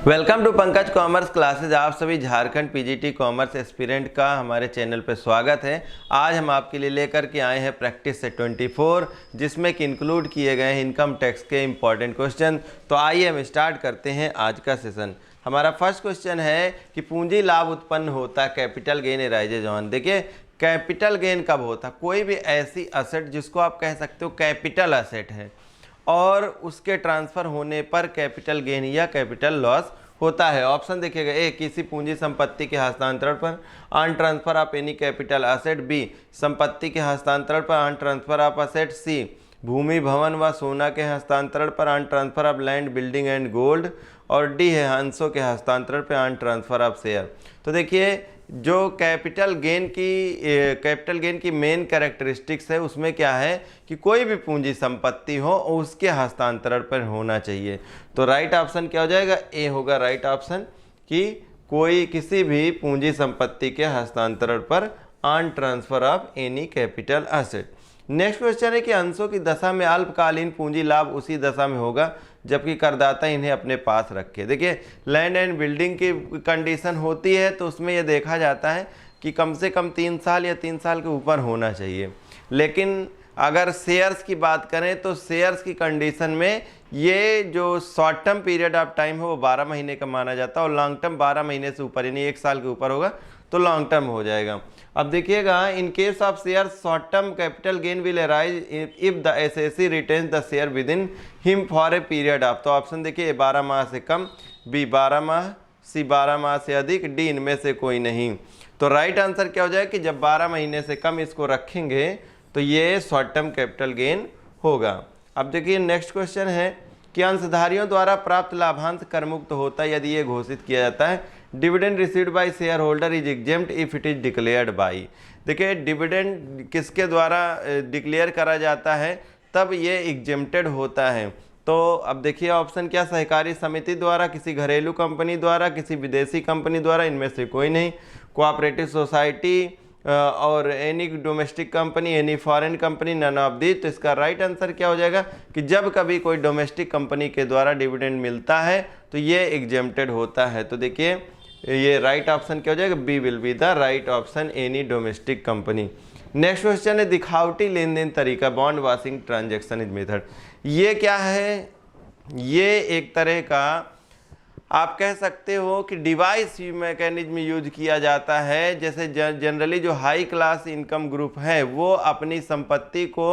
Welcome to Pankaj commerce classes. आप सभी Jharkhand PGT commerce aspirant का हमारे चैनल पर स्वागत है। आज हम आपके लिए लेकर के आए हैं प्रैक्टिस सेट 24, जिसमें कि इंक्लूड किए गए हैं इनकम टैक्स के इंपॉर्टेंट क्वेश्चन। तो आइए हम स्टार्ट करते हैं आज का सेशन। हमारा फर्स्ट क्वेश्चन है कि पूंजी लाभ उत्पन्न होता कैपिटल गेन अराइजेज ऑन। देखिए, कैपिटल गेन कब होता? कोई भी ऐसी असेट जिसको आप कह सकते हो कैपिटल असेट है और उसके ट्रांसफर होने पर कैपिटल गेन या कैपिटल लॉस होता है। ऑप्शन देखिएगा, ए किसी पूंजी संपत्ति के हस्तांतरण पर on transfer of any capital asset, B संपत्ति के हस्तांतरण पर on transfer of asset, C भूमि भवन व सोना के हस्तांतरण पर on transfer of land building and gold, और डी है अंशों के हस्तांतरण पर ऑन ट्रांसफर ऑफ शेयर। तो देखिए, जो कैपिटल गेन की मेन कैरेक्टरिस्टिक्स है उसमें क्या है कि कोई भी पूंजी संपत्ति हो उसके हस्तांतरण पर होना चाहिए। तो राइट ऑप्शन क्या हो जाएगा? ए होगा राइट ऑप्शन, कि कोई किसी भी पूंजी संपत्ति के हस्तांतरण पर on transfer of any capital asset. Next question है कि अंशों की दशा में अल्पकालीन पूंजी लाभ उसी दशा में होगा जबकि करदाता इन्हें अपने पास रखे। देखिए, लैंड एंड बिल्डिंग की कंडीशन होती है तो उसमें यह देखा जाता है कि कम से कम 3 साल या 3 साल के ऊपर होना चाहिए। लेकिन अगर शेयर्स की बात करें तो शेयर्स की कंडीशन में ये जो short term period of time है वो 12 महीने का माना जाता है, और लॉन्ग टर्म 12 महीने से ऊपर यानी 1 साल के ऊपर होगा तो लॉन्ग टर्म हो जाएगा। अब देखिएगा, in case of share short term capital gain will arise if the assessee retains the share with in him for a period of. तो ऑप्शन देखिए, 12 माह से कम, बी 12 माह, सी 12 माह से अधिक, डी इनमें से कोई नहीं। तो राइट आंसर क्या हो जाएगा कि जब 12 महीने से कम इसको रखेंगे तो ये शॉर्ट टर्म कैपिटल गेन होगा। अब देखिए, नेक्स्ट क्वेश्चन है कि अंशधारियों द्वारा प्राप्त लाभांश करमुक्त होता है यदि ये घोषित किया जाता है dividend received by share holder is exempt if it is declared by. देखिए, डिविडेंड किसके द्वारा डिक्लेयर करा जाता है तब ये एग्जेम्प्टेड होता है। तो अब देखिए ऑप्शन क्या, सहकारी समिति द्वारा, किसी घरेलू कंपनी द्वारा, किसी विदेशी कंपनी द्वारा, इनमें से कोई नहीं, कोऑपरेटिव सोसाइटी और any domestic company, any foreign company, none of this. तो इसका राइट आंसर क्या हो जाएगा कि जब कभी कोई डोमेस्टिक कंपनी के द्वारा डिविडेंड मिलता है तो ये एग्जेम्प्टेड होता है। तो देखिए, ये राइट ऑप्शन क्या हो जाएगा? B will be the right option, any domestic company. Next question है दिखावटी लेन देन तरीका, bond washing transaction is method. ये क्या है? ये एक तरह का आप कह सकते हो कि डिवाइस मैकेनिज्म यूज किया जाता है। जैसे जनरली जो हाई क्लास इनकम ग्रुप है वो अपनी संपत्ति को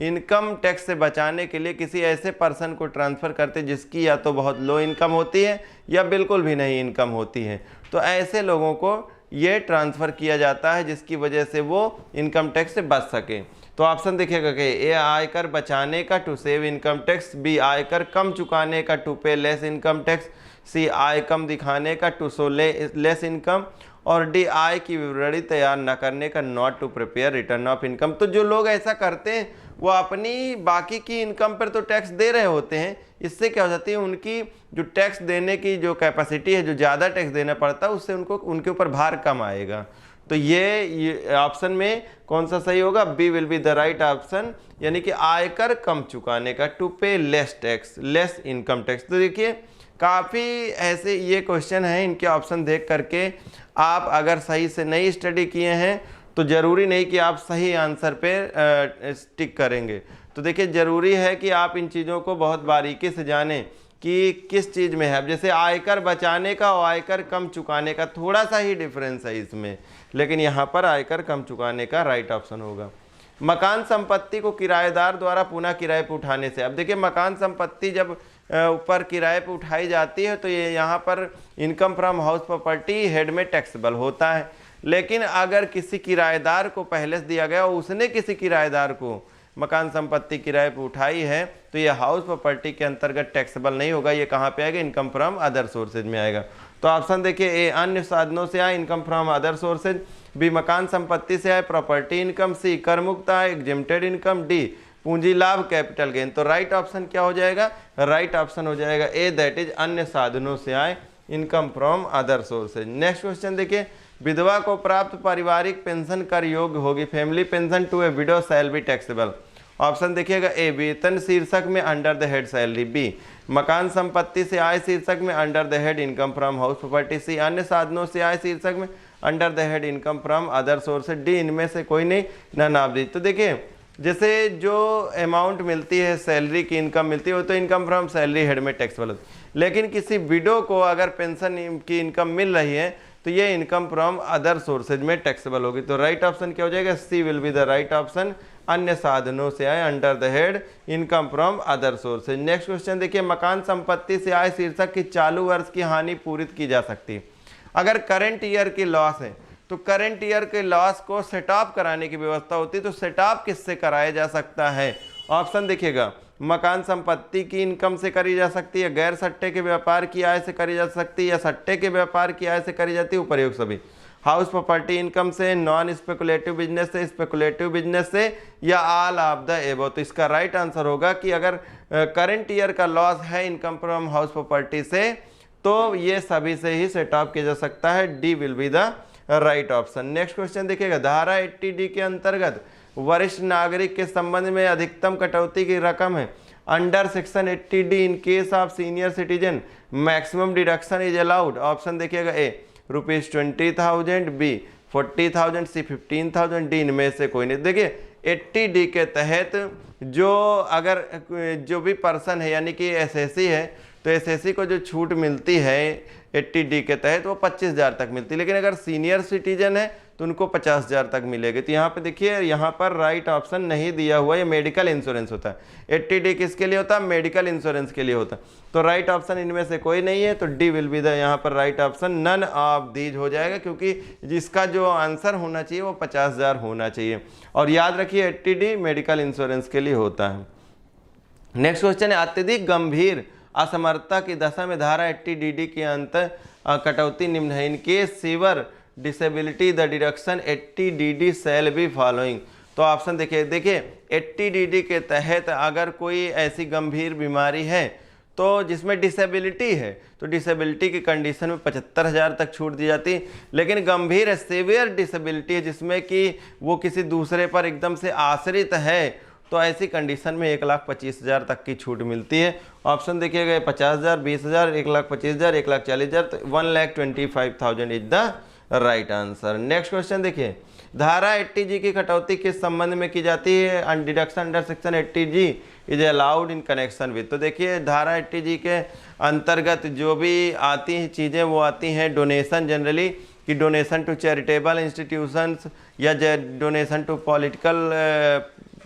इनकम टैक्स से बचाने के लिए किसी ऐसे पर्सन को ट्रांसफ़र करते जिसकी या तो बहुत लो इनकम होती है या बिल्कुल भी नहीं इनकम होती है। तो ऐसे लोगों को ये ट्रांसफ़र किया जाता है जिसकी वजह से वो इनकम टैक्स से बच सके। तो ऑप्शन देखिएगा कि ए आयकर बचाने का to save income tax, B आयकर कम चुकाने का to pay less income tax, C आय कम दिखाने का टू शो लेस इनकम, और डी आय की विवरणी तैयार न करने का not to prepare return of income. तो जो लोग ऐसा करते हैं वो अपनी बाकी की इनकम पर तो टैक्स दे रहे होते हैं, इससे क्या हो जाती है उनकी जो टैक्स देने की जो कैपेसिटी है, जो ज़्यादा टैक्स देना पड़ता है उससे उनको उनके ऊपर भार कम आएगा। तो ये ऑप्शन में कौन सा सही होगा? B will be the right option, यानी कि आयकर कम चुकाने का, to pay less tax, less income tax. तो देखिए, काफ़ी ऐसे ये क्वेश्चन हैं, इनके ऑप्शन देख करके आप अगर सही से नहीं स्टडी किए हैं तो ज़रूरी नहीं कि आप सही आंसर पे स्टिक करेंगे। तो देखिए, ज़रूरी है कि आप इन चीज़ों को बहुत बारीकी से जानें कि किस चीज़ में है। अब जैसे आयकर बचाने का और आयकर कम चुकाने का थोड़ा सा ही डिफरेंस है इसमें, लेकिन यहाँ पर आयकर कम चुकाने का राइट ऑप्शन होगा। मकान संपत्ति को किराएदार द्वारा पुनः किराए पर उठाने से। अब देखिए, मकान संपत्ति जब ऊपर किराए पे उठाई जाती है तो ये यहाँ पर income from house property head में टैक्सेबल होता है। लेकिन अगर किसी किराएदार को पहले से दिया गया और उसने किसी किराएदार को मकान संपत्ति किराए पे उठाई है तो ये हाउस प्रॉपर्टी के अंतर्गत टैक्सेबल नहीं होगा। ये कहाँ पे आएगा? इनकम फ्रॉम अदर सोर्सेज में आएगा। तो ऑप्शन देखिए, ए अन्य साधनों से आए income from other sources, B मकान संपत्ति से आए प्रॉपर्टी इनकम, सी कर मुक्त आए एग्जेम्प्टेड इनकम, डी पूंजी लाभ कैपिटल गेन। तो राइट ऑप्शन क्या हो जाएगा? राइट ऑप्शन हो जाएगा ए, दैट इज अन्य साधनों से आए income from other sources. Next question देखिए, विधवा को प्राप्त पारिवारिक पेंशन कर योग्य होगी। Family pension to a widow shall be taxable. Option देखिएगा ए वेतन शीर्षक में under the head salary, B मकान संपत्ति से आय शीर्षक में under the head income from house property, C अन्य साधनों से आय शीर्षक में under the head income from other sources, D इनमें से कोई नहीं, नन ऑफ दिस। तो देखिए जैसे जो अमाउंट मिलती है सैलरी की इनकम मिलती है वो तो इनकम फ्रॉम सैलरी हेड में टैक्सेबल होती है, लेकिन किसी विडो को अगर पेंशन की इनकम मिल रही है तो ये इनकम फ्रॉम अदर सोर्सेज में टैक्सेबल होगी। तो राइट ऑप्शन क्या हो जाएगा, C will be the right option, अन्य साधनों से आए under the head income from other sources. Next question देखिए, मकान संपत्ति से आय शीर्षक की चालू वर्ष की हानि पूरित की जा सकती है। अगर करंट ईयर की लॉस है तो करंट ईयर के लॉस को सेट ऑफ कराने की व्यवस्था होती है, तो सेट ऑफ किससे कराया जा सकता है? ऑप्शन देखिएगा, मकान संपत्ति की इनकम से करी जा सकती है, गैर सट्टे के व्यापार की आय से करी जा सकती है, या सट्टे के व्यापार की आय से करी जाती है, उपयोग सभी। हाउस प्रॉपर्टी इनकम से, नॉन स्पेकुलेटिव बिजनेस से, स्पेकुलेटिव बिजनेस से, या ऑल ऑफ द एबव। तो इसका राइट आंसर होगा कि अगर करंट ईयर का लॉस है इनकम फ्रॉम हाउस प्रॉपर्टी से तो ये सभी से ही सेट ऑफ किया जा सकता है, D will be the right option. Next question देखिएगा, धारा 80D के अंतर्गत वरिष्ठ नागरिक के संबंध में अधिकतम कटौती की रकम है under section 80D in case of senior citizen maximum deduction is allowed. Option देखिएगा, ए ₹20,000, बी 40,000, सी 15,000, डी इनमें से कोई नहीं। देखिए 80D के तहत जो भी पर्सन है यानी कि एसएससी है तो एसएससी को जो छूट मिलती है 80D के तहत वो 25,000 तक मिलती है, लेकिन अगर सीनियर सिटीजन है तो उनको 50,000 तक मिलेगी। तो यहाँ पे देखिए यहाँ पर राइट ऑप्शन नहीं दिया हुआ, ये मेडिकल इंश्योरेंस होता है। 80D किसके लिए होता है? मेडिकल इंश्योरेंस के लिए होता है। तो राइट ऑप्शन इनमें से कोई नहीं है, तो डी विल बी द यहाँ पर right option, none of these हो जाएगा, क्योंकि जिसका जो आंसर होना चाहिए वो 50,000 होना चाहिए। और याद रखिए 80D मेडिकल इंश्योरेंस के लिए होता है। नेक्स्ट क्वेश्चन है, अत्यधिक गंभीर असमर्थता की दशा में धारा 80DD के अंतर कटौती निम्न है, इनके sewer disability the deduction 80DD shall be following. तो ऑप्शन देखिए 80DD के तहत अगर कोई ऐसी गंभीर बीमारी है तो जिसमें डिसेबिलिटी है तो डिसेबिलिटी की कंडीशन में 75,000 तक छूट दी जाती है, लेकिन गंभीर सीवियर डिसेबिलिटी है जिसमें कि वो किसी दूसरे पर एकदम से आश्रित है तो ऐसी कंडीशन में 1,25,000 तक की छूट मिलती है। ऑप्शन देखिएगा 50,000, 20,000, 1,25,000, 1,40,000, तो 1,25,000 is the right answer. Next question देखिए, धारा 80G की कटौती किस संबंध में की जाती है? Deduction under section 80G is allowed in connection with. तो देखिए धारा 80G के अंतर्गत जो भी आती हैं चीज़ें वो आती हैं डोनेशन, जनरली कि डोनेशन टू चैरिटेबल इंस्टीट्यूशंस या डोनेशन टू पॉलिटिकल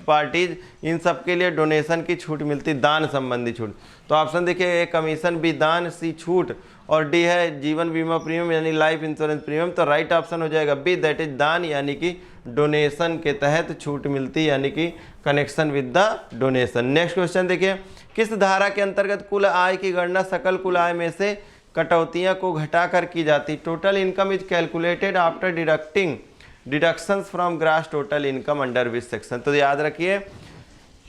पार्टीज, इन सब के लिए डोनेशन की छूट मिलती, दान संबंधी छूट। तो ऑप्शन देखिए, ए कमीशन, बी दान, सी छूट, और डी है जीवन बीमा प्रीमियम यानी लाइफ इंश्योरेंस प्रीमियम। तो राइट ऑप्शन हो जाएगा बी, दैट इज दान, यानी कि डोनेशन के तहत छूट मिलती, यानी कि connection with the donation. Next question देखिए, किस धारा के अंतर्गत कुल आय की गणना सकल कुल आय में से कटौतियां को घटाकर की जाती? Total income is calculated after deducting deductions from gross total income under which section. तो याद रखिए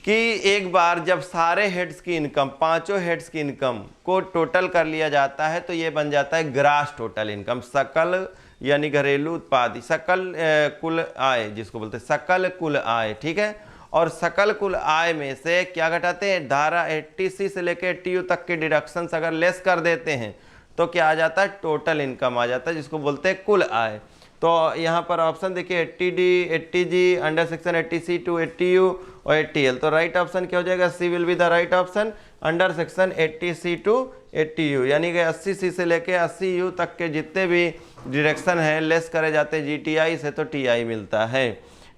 कि एक बार जब सारे हेड्स की इनकम, पांचों हेड्स की इनकम को टोटल कर लिया जाता है तो ये बन जाता है ग्रॉस टोटल इनकम, सकल यानी घरेलू उत्पाद, सकल कुल आय जिसको बोलते हैं सकल कुल आय, ठीक है। और सकल कुल आय में से क्या घटाते हैं? धारा 80C से लेकर 80U तक के डिडक्शंस अगर लेस कर देते हैं तो क्या आ जाता है? टोटल इनकम आ जाता है, जिसको बोलते हैं कुल आय। तो यहाँ पर ऑप्शन देखिए 80D, 80G, under section 80C to 80U और 80L। तो राइट ऑप्शन क्या हो जाएगा? C will be the right option, under section 80C to 80U, यानी कि 80C से लेके 80U तक के जितने भी डिडक्शन है लेस करे जाते हैं GTI से तो TI मिलता है।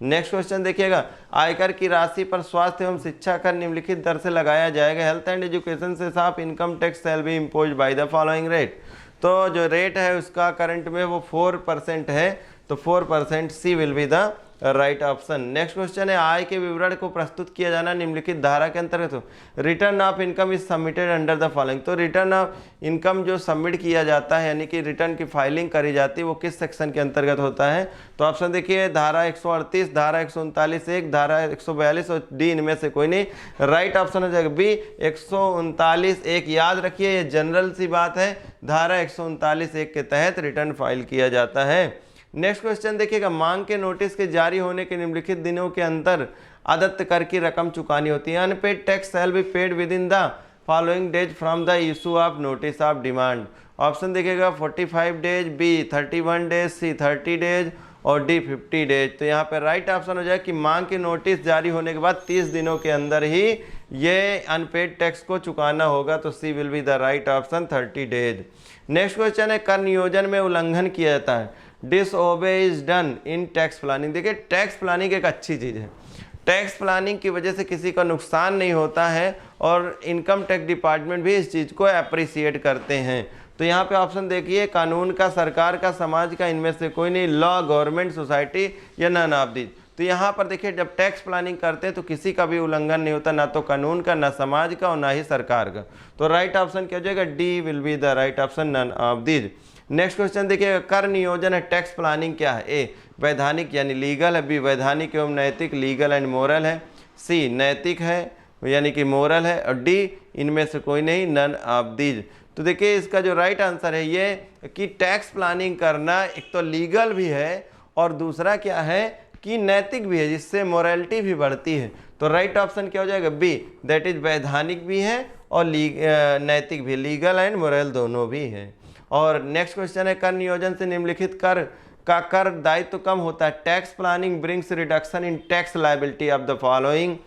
नेक्स्ट क्वेश्चन देखिएगा, आयकर की राशि पर स्वास्थ्य एवं शिक्षा कर निम्नलिखित दर से लगाया जाएगा। हेल्थ एंड एजुकेशन से साफ income tax shall be impose by the following rate. तो जो रेट है उसका करंट में वो 4% है, तो 4% C will be the right option. Next question है, आय के विवरण को प्रस्तुत किया जाना निम्नलिखित धारा के अंतर्गत हो। Return of income is submitted under the following. तो रिटर्न ऑफ इनकम जो सबमिट किया जाता है यानी कि रिटर्न की फाइलिंग करी जाती है वो किस सेक्शन के अंतर्गत होता है? तो ऑप्शन देखिए धारा 138, धारा 139(1), धारा 142 और डी इनमें से कोई नहीं। राइट ऑप्शन हो जाएगा बी 139(1). याद रखिए ये जनरल सी बात है, धारा 139(1) के तहत रिटर्न फाइल किया जाता है। नेक्स्ट क्वेश्चन देखिएगा, मांग के नोटिस के जारी होने के निम्नलिखित दिनों के अंतर अदत्त कर की रकम चुकानी होती है। Unpaid tax shall be paid within the following days from the issue of notice of demand. Option देखिएगा 45 days, B 31 days, C 30 days और डी 50 डेज। तो यहाँ पे राइट ऑप्शन हो जाए कि मांग की नोटिस जारी होने के बाद 30 दिनों के अंदर ही ये अनपेड टैक्स को चुकाना होगा। तो C will be the right option 30 days. Next question है कर नियोजन में उल्लंघन किया जाता है। Disobey is done in tax planning. देखिए टैक्स प्लानिंग एक अच्छी चीज़ है। टैक्स प्लानिंग की वजह से किसी का नुकसान नहीं होता है और इनकम टैक्स डिपार्टमेंट भी इस चीज़ को अप्रिसिएट करते हैं। तो यहाँ पे ऑप्शन देखिए कानून का, सरकार का, समाज का, इनमें से कोई नहीं, लॉ, गवर्नमेंट, सोसाइटी या नन ऑफ दीज। तो यहाँ पर देखिए जब टैक्स प्लानिंग करते हैं तो किसी का भी उल्लंघन नहीं होता, ना तो कानून का, ना समाज का और ना ही सरकार का। तो राइट ऑप्शन क्या हो जाएगा? D will be the right option, none of these. Next question देखिए कर नियोजन है टैक्स प्लानिंग क्या है? ए वैधानिक यानी लीगल है, बी वैधानिक एवं नैतिक लीगल एंड मोरल है, सी नैतिक है यानी कि मोरल है और डी इनमें से कोई नहीं, नन ऑफ दीज। तो देखिए इसका जो राइट आंसर है ये कि टैक्स प्लानिंग करना एक तो लीगल भी है और दूसरा क्या है कि नैतिक भी है, जिससे मोरालिटी भी बढ़ती है। तो राइट ऑप्शन क्या हो जाएगा? बी, दैट इज वैधानिक भी है और नैतिक भी, लीगल एंड मोरल दोनों भी है। और नेक्स्ट क्वेश्चन है कर नियोजन से निम्नलिखित कर का कर दायित्व कम होता है। Tax planning brings reduction in tax liability of the following.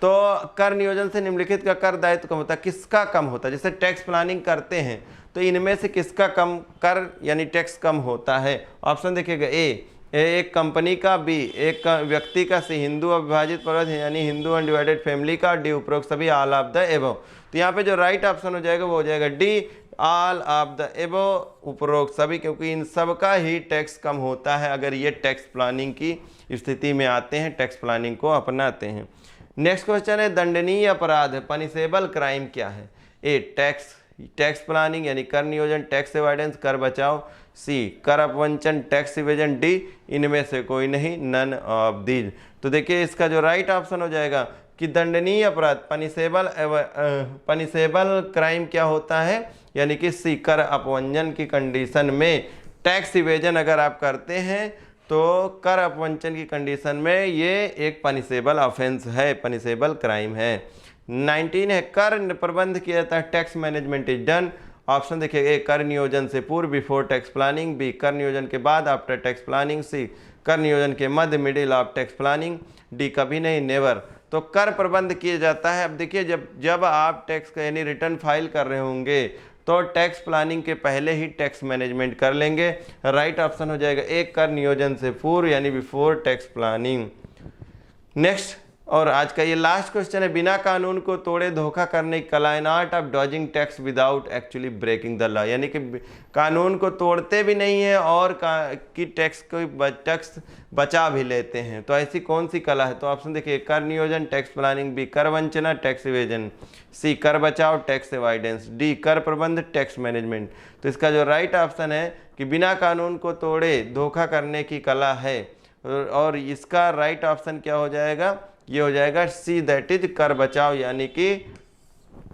तो कर नियोजन से निम्नलिखित का कर दायित्व कम होता है, किसका कम होता है? जैसे टैक्स प्लानिंग करते हैं तो इनमें से किसका कम कर यानी टैक्स कम होता है? ऑप्शन देखिएगा ए एक कंपनी का, बी एक व्यक्ति का, सी हिंदू अविभाजित परिवार यानी हिंदू अनडिवाइडेड फैमिली का, डी उपरोक्त सभी, ऑल ऑफ द एबव। तो यहाँ पे जो राइट ऑप्शन हो जाएगा वो हो जाएगा D all of the above, उपरोक्त सभी, क्योंकि इन सब का ही टैक्स कम होता है अगर ये टैक्स प्लानिंग की स्थिति में आते हैं, टैक्स प्लानिंग को अपनाते हैं। नेक्स्ट क्वेश्चन है दंडनीय अपराध पनिशेबल क्राइम क्या है? ए टैक्स प्लानिंग यानी कर नियोजन, टैक्स एवॉइडेंस कर बचाव, सी कर अपवंचन, टैक्स इवेजन, डी इनमें से कोई नहीं, नन ऑफ दीज। तो देखिए इसका जो राइट ऑप्शन हो जाएगा कि दंडनीय अपराध पनिशेबल क्राइम क्या होता है यानी कि सी कर अपवंचन की कंडीशन में टैक्स इवेजन अगर आप करते हैं तो कर अपवंचन की कंडीशन में ये एक पनिशेबल ऑफेंस है, पनिशेबल क्राइम है। 19 है कर प्रबंध किया जाता है, tax management is done. Option देखिए ए कर नियोजन से पूर्व बिफोर टैक्स प्लानिंग, बी कर नियोजन के बाद आफ्टर टैक्स प्लानिंग, सी कर नियोजन के मध्य middle of tax planning, D कभी नहीं, नेवर। तो कर प्रबंध किया जाता है। अब देखिए जब आप टैक्स का यानी रिटर्न फाइल कर रहे होंगे तो टैक्स प्लानिंग के पहले ही टैक्स मैनेजमेंट कर लेंगे। राइट ऑप्शन हो जाएगा एक कर नियोजन से पूर्व यानी बिफोर टैक्स प्लानिंग। नेक्स्ट और आज का ये लास्ट क्वेश्चन है बिना कानून को तोड़े धोखा करने की कला, an art of dodging tax without actually breaking the law. यानी कि कानून को तोड़ते भी नहीं है और टैक्स बचा भी लेते हैं। तो ऐसी कौन सी कला है? तो ऑप्शन देखिए कर नियोजन, टैक्स प्लानिंग, बी कर वंचना, टैक्स इवेजन, सी कर बचाव, टैक्स एवॉइडेंस, डी कर प्रबंध, टैक्स मैनेजमेंट। तो इसका जो राइट ऑप्शन है कि बिना कानून को तोड़े धोखा करने की कला है और इसका राइट ऑप्शन क्या हो जाएगा? ये हो जाएगा सी, दैट इज कर बचाव यानी कि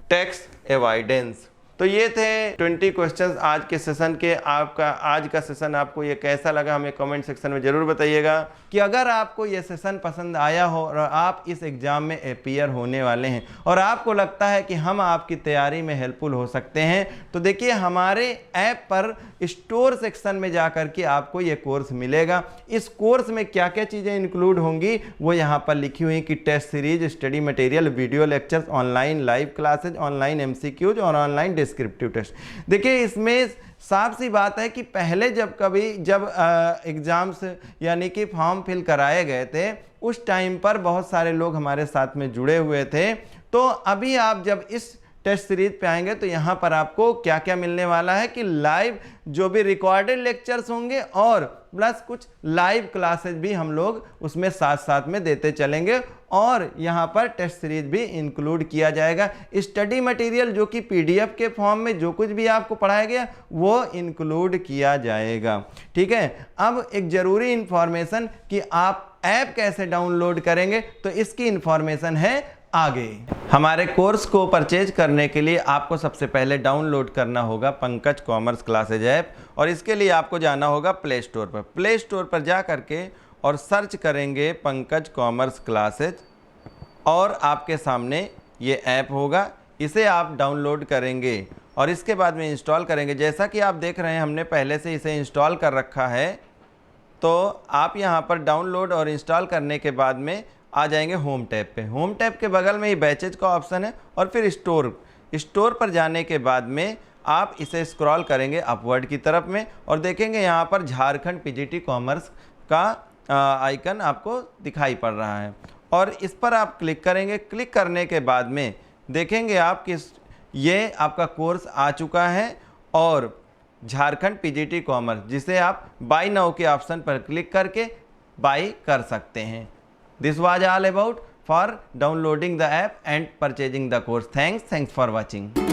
टैक्स एवॉइडेंस। तो ये थे 20 क्वेश्चंस आज के सेशन के। आपका आज का सेशन आपको ये कैसा लगा हमें कमेंट सेक्शन में ज़रूर बताइएगा। कि अगर आपको ये सेशन पसंद आया हो और आप इस एग्ज़ाम में अपीयर होने वाले हैं और आपको लगता है कि हम आपकी तैयारी में हेल्पफुल हो सकते हैं तो देखिए हमारे ऐप पर स्टोर सेक्शन में जाकर के आपको ये कोर्स मिलेगा। इस कोर्स में क्या क्या चीज़ें इंक्लूड होंगी वो यहाँ पर लिखी हुई कि test series, study material, video lectures, online live classes, online MCQs और ऑनलाइन डिस्क्रिप्टिव टेस्ट। देखिए इसमें साफ सी बात है कि पहले जब एग्ज़ाम्स यानी कि फॉर्म फिल कराए गए थे उस टाइम पर बहुत सारे लोग हमारे साथ में जुड़े हुए थे। तो अभी आप जब इस टेस्ट सीरीज पे आएंगे तो यहाँ पर आपको क्या क्या मिलने वाला है कि लाइव जो भी रिकॉर्डेड लेक्चर्स होंगे और प्लस कुछ लाइव क्लासेस भी हम लोग उसमें साथ साथ में देते चलेंगे और यहाँ पर टेस्ट सीरीज भी इंक्लूड किया जाएगा। स्टडी मटेरियल जो कि PDF के फॉर्म में जो कुछ भी आपको पढ़ाया गया वो इंक्लूड किया जाएगा। ठीक है, अब एक ज़रूरी इंफॉर्मेशन कि आप ऐप कैसे डाउनलोड करेंगे तो इसकी इंफॉर्मेशन है आगे। हमारे कोर्स को परचेज करने के लिए आपको सबसे पहले डाउनलोड करना होगा पंकज कॉमर्स क्लासेज ऐप और इसके लिए आपको जाना होगा प्ले स्टोर पर। प्ले स्टोर पर जा करके और सर्च करेंगे पंकज कॉमर्स क्लासेज और आपके सामने ये ऐप होगा, इसे आप डाउनलोड करेंगे और इसके बाद में इंस्टॉल करेंगे। जैसा कि आप देख रहे हैं हमने पहले से इसे इंस्टॉल कर रखा है। तो आप यहाँ पर डाउनलोड और इंस्टॉल करने के बाद में आ जाएंगे होम टैब पे। होम टैब के बगल में ही बैचेज का ऑप्शन है और फिर स्टोर पर जाने के बाद में आप इसे स्क्रॉल करेंगे अपवर्ड की तरफ में और देखेंगे यहाँ पर झारखंड पीजीटी कॉमर्स का आइकन आपको दिखाई पड़ रहा है और इस पर आप क्लिक करेंगे। क्लिक करने के बाद में देखेंगे आप कि ये आपका कोर्स आ चुका है और झारखंड पीजीटी कॉमर्स, जिसे आप बाय नाउ के ऑप्शन पर क्लिक करके बाय कर सकते हैं। This was all about for downloading the app and purchasing the course. Thanks for watching.